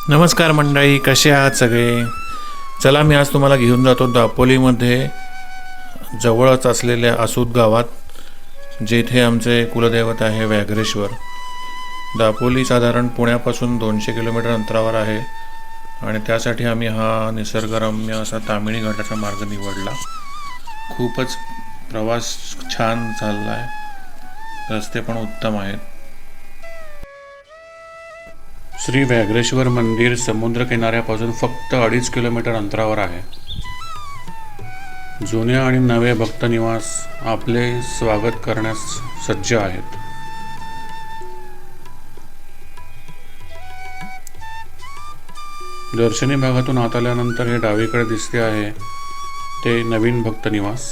नमस्कार मंडळी, कसे आहात सगळे? चला, मी आज तुम्हाला घेऊन जातो दापोलीमध्ये जवळच असलेल्या आसूद गावात, जेथे आमचे कुलदैवत आहे व्याघ्रेश्वर. दापोली साधारण पुण्यापासून 200 किलोमीटर अंतरावर आहे आणि त्यासाठी आम्ही हा निसर्गरम्य असा तामिणी घाटाचा मार्ग निवडला. खूपच प्रवास छान चालला आहे, रस्ते पण उत्तम आहेत. श्री व्याघ्रेश्वर मंदिर समुद्र किनाऱ्यापासून फक्त 2.5 किलोमीटर अंतरावर आहे. जुने आणि नवे भक्त निवास आपले स्वागत करण्यास सज्ज आहेत. दर्शनी भागातून आत आल्यानंतर हे डावीकडे दिसते आहे ते नवीन भक्त निवास.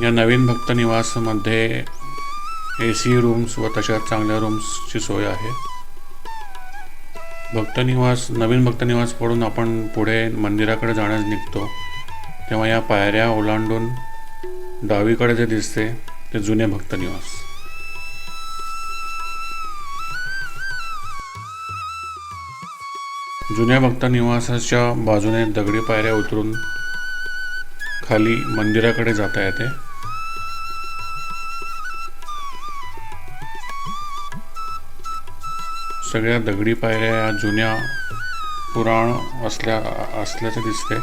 या नवीन भक्त निवासमध्ये AC रूम्स व तशाच चांगल्या रूम्सची सोय आहे. नवीन भक्त निवास पडून आपण पुढे मंदिराकडे जाण्यास निघतो तेव्हा या पायऱ्या ओलांडून डावीकडे जे दिसते ते जुने भक्त निवास. जुन्या भक्त निवासाच्या बाजूने दगडी पायऱ्या उतरून खाली मंदिराकडे जाता येते. सगळ्या दगडी पायऱ्या या जुन्या पुराण असल्याचे दिसते.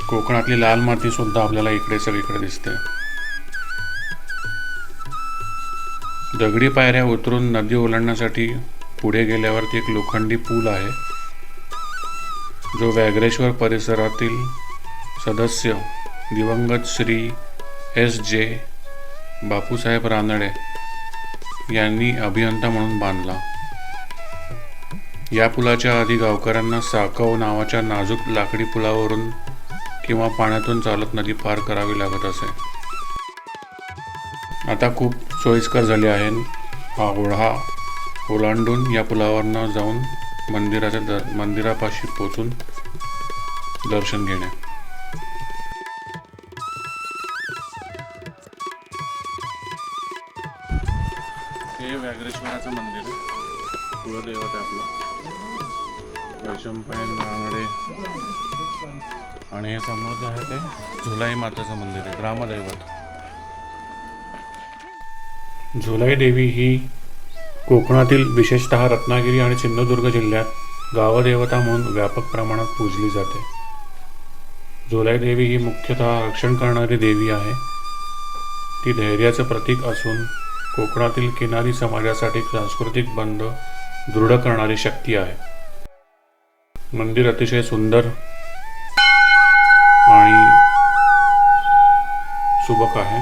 कोकणातली लाल माती सुद्धा आपल्याला इकडे सगळीकडे दिसते. दगडी पायऱ्या उतरून नदी ओलांडण्यासाठी पुढे गेल्यावरती एक लोखंडी पूल आहे, जो व्याघ्रेश्वर परिसरातील सदस्य दिवंगत श्री S.J. बापूसाहेब रानडे यांनी अभियंता म्हणून बांधला. या पुलाच्या आधी गावकऱ्यांना साकव नावाच्या नाजूक लाकडी पुलावरून किंवा पाण्यातून चालत नदी पार करावी लागत असे. आता खूप सोयीस्कर झाले आहे हा ओढा ओलांडून या पुलावरनं जाऊन मंदिरापाशी पोचून दर्शन घेणे. हे व्याघ्रेश्वराचं मंदिर, कुलदैवत आहे आपलं वैशंपायन रानडे. आणि हे समोर जे आहे ते झुलाई माताचं मंदिर आहे, ग्रामदैवत. झुलाई देवी ही कोकणातील विशेषतः रत्नागिरी आणि सिंधुदुर्ग जिल्ह्यात गावदेवता म्हणून व्यापक प्रमाणात पूजली जाते. झुलाई देवी ही मुख्यतः रक्षण करणारी देवी आहे. ती धैर्याचं प्रतीक असून कोकणातील किनारी समाजासाठी सांस्कृतिक बंध दृढ करणारी शक्ती आहे. मंदिर अतिशय सुंदर आणि सुबक आहे.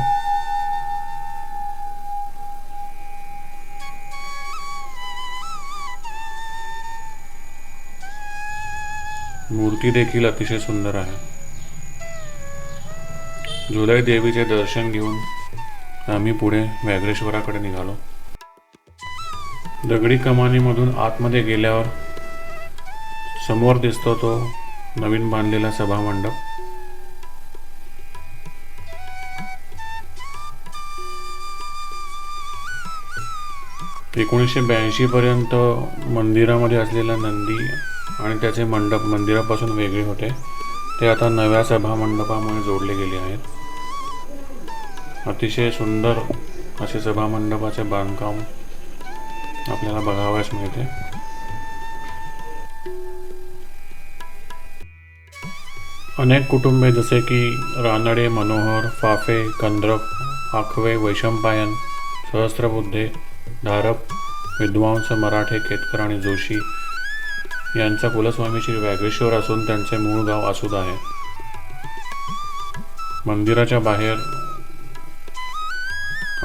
मूर्ती देखील अतिशय सुंदर आहे. झुलाई देवीचे दर्शन घेऊन आम्ही पुढे व्याघ्रेश्वराकडे निघालो. दगडी कमानीमधून आतमध्ये गेल्यावर समोर दिसतो तो नवीन बांधलेला सभामंडप. (1982) पर्यंत मंदिरामध्ये असलेला नंदी आणि त्याचे मंडप मंदिरापासून वेगळे होते. ते आता नव्या सभामंडपामुळे जोडले गेले आहेत. अतिशय सुंदर असे सभामंडपाचे बांधकाम आपल्याला बघावयास मिळते. अनेक कुटुंबे जसे की रानडे, मनोहर, फाफे, कंद्रक, आखवे, वैशंपायन, सहस्त्रबुद्धे, धारप, विद्वांस, मराठे, केतकर आणि जोशी यांचा कुलस्वामी श्री व्याघ्रेश्वर असून त्यांचे मूळ गाव आसूद आहे. मंदिराच्या बाहेर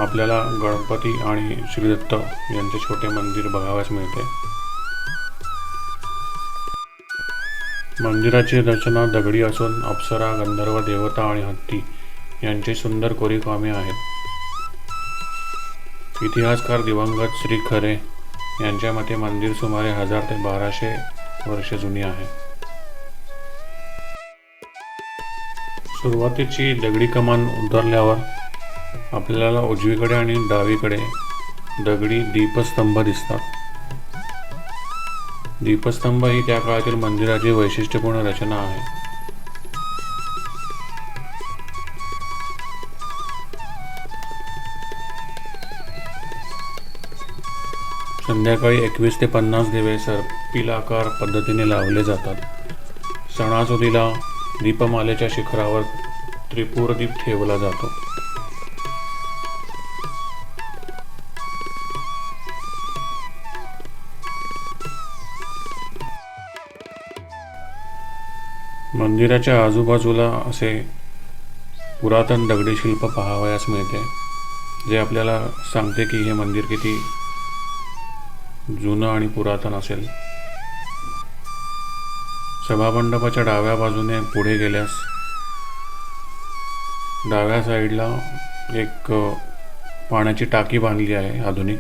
आपल्याला गणपती आणि श्रीदत्त यांचे छोटे मंदिर बघावयास मिळते. मंदिराची रचना दगडी असून अप्सरा, गंधर्व, देवता आणि हत्ती यांची सुंदर कोरीवकामे आहेत. इतिहासकार दिवंगत श्री खरे यांच्या मते मंदिर सुमारे 1000 ते 1200 वर्षे जुनी आहे. सुरुवातीची दगडी कमान उतरल्यावर आपल्याला उजवीकडे आणि डावीकडे दगडी दीपस्तंभ दिसतात. दीपस्तंभ ही त्या काळातील मंदिराची वैशिष्ट्यपूर्ण रचना आहे. संध्याकाळी 21 ते 50 दिवे सर्पिलाकार पद्धतीने लावले जातात. सणासुदीला दीपमालेच्या शिखरावर त्रिपुर दीप ठेवला जातो. मंदिराच्या आजूबाजूला असे पुरातन दगडी शिल्प पाहावयास मिळते, जे आपल्याला सांगते की हे मंदिर किती जुनं आणि पुरातन असेल. सभामंडपाच्या डाव्या बाजूने पुढे गेल्यास डाव्या साईडला एक पाण्याची टाकी बांधली आहे आधुनिक.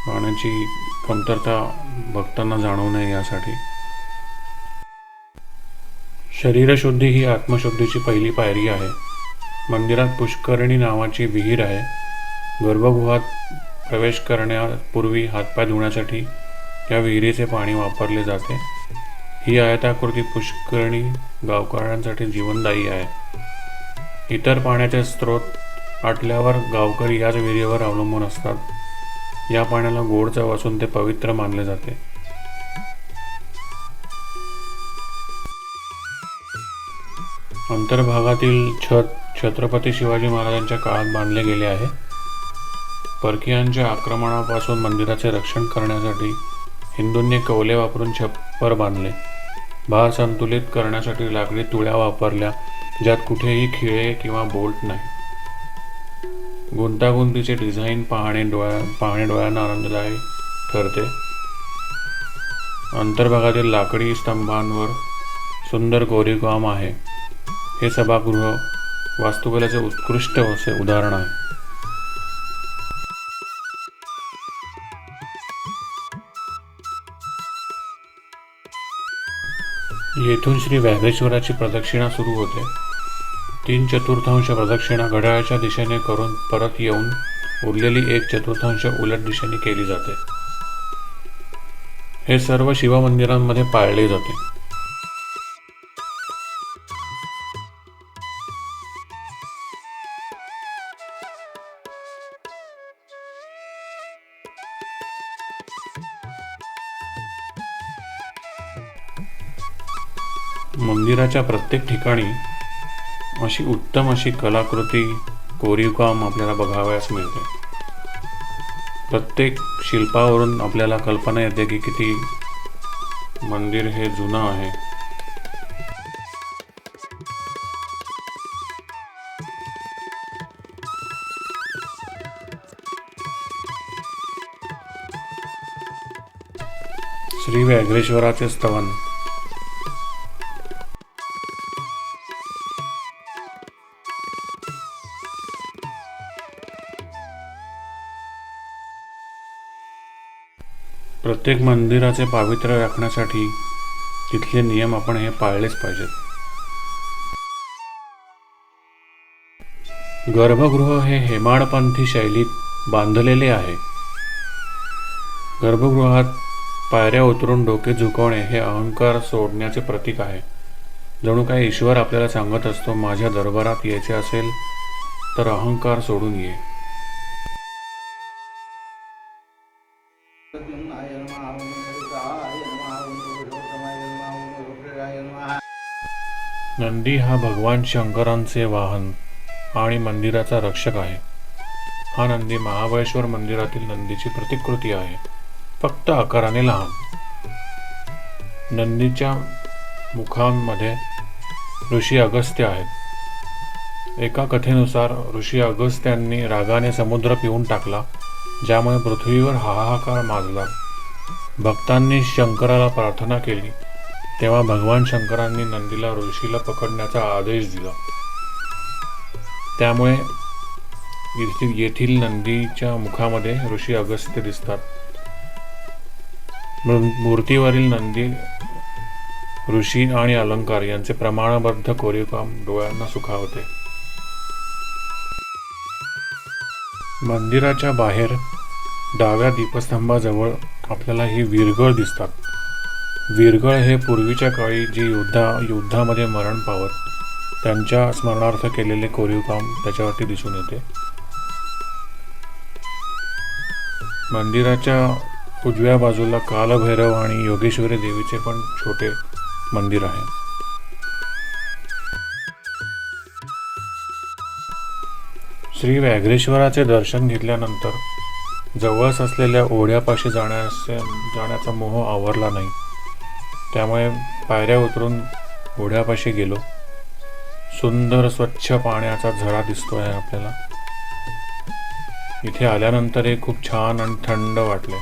पाण्याची कमतरता भक्तांना जाणवू नये यासाठी. शरीरशुद्धी ही आत्मशुद्धीची पहिली पायरी आहे. मंदिरात पुष्करणी नावाची विहीर आहे. गर्भगृहात प्रवेश करण्यापूर्वी हातपाय धुण्यासाठी या विहिरीचे पाणी वापरले जाते. ही आयताकृती पुष्करणी गावकऱ्यांसाठी जीवनदायी आहे. इतर पाण्याचे स्रोत आटल्यावर गावकरी याच विहिरीवर अवलंबून असतात. या पाण्याला गोड चव असून ते पवित्र मानले जाते. अंतर्भागातील छत छत्रपती शिवाजी महाराजांच्या काळात बांधले गेले आहे. परकीयांच्या आक्रमणापासून मंदिराचे रक्षण करण्यासाठी हिंदूंनी कवले वापरून छप्पर बांधले. भार संतुलित करण्यासाठी लाकडी तुळ्या वापरल्या, ज्यात कुठेही खिळे किंवा बोल्ट नाही. गुंतागुंतीचे डिझाईन पाहणे डोळ्यांना आनंददायी ठरते. अंतर्भागातील लाकडी स्तंभांवर सुंदर कोरीवकाम आहे. हे सभागृह वास्तुकलेचे उत्कृष्ट असे उदाहरण आहे. येथून श्री व्याघ्रेश्वराची प्रदक्षिणा सुरू होते. 3/4 प्रदक्षिणा घड्याळाच्या दिशेने करून परत येऊन उरलेली 1/4 उलट दिशेने केली जाते. हे सर्व शिवमंदिरांमध्ये पाळले जाते. मंदिराच्या प्रत्येक ठिकाणी अशी उत्तम अशी कलाकृती कोरीवकाम आपल्याला बघावयास मिळते. प्रत्येक शिल्पावरून आपल्याला कल्पना येते की किती मंदिर हे जुनं आहे. श्री व्याघ्रेश्वराचे स्तवन. प्रत्येक मंदिराचे पावित्र्य राखण्यासाठी तिथले नियम आपण हे पाळलेच पाहिजेत. गर्भगृह हे हेमाडपंथी शैलीत बांधलेले आहे. गर्भगृहात पायऱ्या उतरून डोके झुकवणे हे अहंकार सोडण्याचे प्रतीक आहे. जणू काही ईश्वर आपल्याला सांगत असतो, माझ्या दरबारात यायचे असेल तर अहंकार सोडून ये. नंदी हा भगवान शंकरांचे वाहन आणि मंदिराचा रक्षक आहे. हा नंदी महाबळेश्वर मंदिरातील नंदीची प्रतिकृती आहे, फक्त आकाराने लहान. नंदीच्या मुखांमध्ये ऋषी अगस्त्य आहेत. एका कथेनुसार ऋषी अगस्त्यांनी रागाने समुद्र पिऊन टाकला, ज्यामुळे पृथ्वीवर हाहाकार माजला. भक्तांनी शंकराला प्रार्थना केली, तेव्हा भगवान शंकरांनी नंदीला ऋषीला पकडण्याचा आदेश दिला. त्यामुळे येथील नंदीच्या मुखामध्ये ऋषी अगस्त्य दिसतात. मूर्तीवरील नंदी, ऋषी आणि अलंकार यांचे प्रमाणबद्ध कोरीवकाम डोळ्यांना सुखावते. मंदिराच्या बाहेर डाव्या दीपस्तंभाजवळ आपल्याला ही वीरगळ दिसतात. वीरगळ हे पूर्वीच्या काळी जी युद्धामध्ये मरण पावत त्यांच्या स्मरणार्थ केलेले कोरीव काम त्याच्यावरती दिसून येते. मंदिराच्या उजव्या बाजूला कालभैरव आणि योगेश्वरी देवीचे पण छोटे मंदिर आहे. श्री व्याघ्रेश्वराचे दर्शन घेतल्यानंतर जवळच असलेल्या ओढ्यापाशी जाण्याचा मोह आवरला नाही. त्यामुळे पायऱ्या उतरून ओढ्यापाशी गेलो. सुंदर स्वच्छ पाण्याचा झरा दिसतो आहे आपल्याला. इथे आल्यानंतर हे खूप छान आणि थंड वाटले.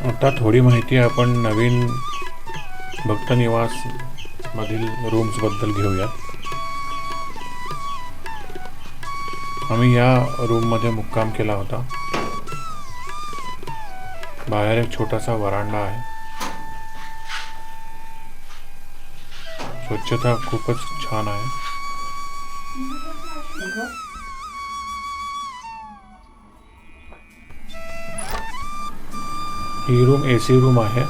आता थोडी माहिती आपण नवीन भक्तनिवास मधील रूम्स बद्दल घेऊया. आम्ही या रूम मध्ये मुक्काम केला होता. बाहेर एक छोटासा वरांडा आहे. स्वच्छता खूपच छान आहे. ही रूम AC रूम आहे.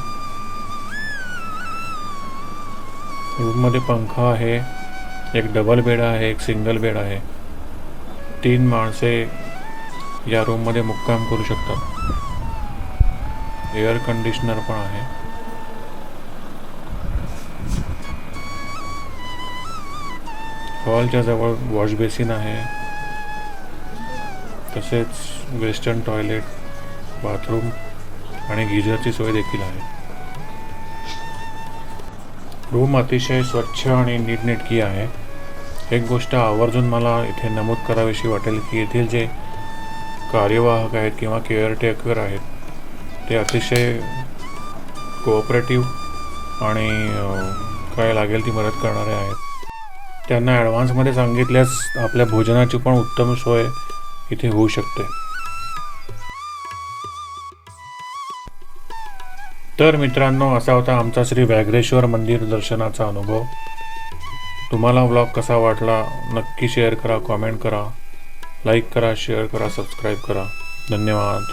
रूम मध्ये पंखा आहे. एक डबल बेड आहे, एक सिंगल बेड आहे. 3 माणसे या रूम मध्ये मुक्काम करू शकतात. एअर कंडिशनर पण आहे. हॉलच्या जवळ वॉश बेसिन आहे. तसेच वेस्टर्न टॉयलेट, बाथरूम आणि गिझरची सोय देखील आहे. रूम अतिशय स्वच्छ आणि नीटनेटकी आहे. एक गोष्ट आवर्जून मला इथे नमूद करावीशी वाटेल की येथील जे कार्यवाहक आहेत किंवा केअरटेकर आहेत ते अतिशय कोऑपरेटिव्ह आणि काय लागेल ती मदत करणारे आहेत. त्यांना ॲडव्हान्समध्ये सांगितल्यास आपल्या भोजनाची पण उत्तम सोय इथे होऊ शकते. तर मित्रांनो, असा होता आमचा श्री व्याघ्रेश्वर मंदिर दर्शनाचा अनुभव. तुम्हाला व्लॉग कसा वाटला नक्की शेअर करा, कॉमेंट करा, लाईक करा, शेअर करा, सबस्क्राईब करा. धन्यवाद.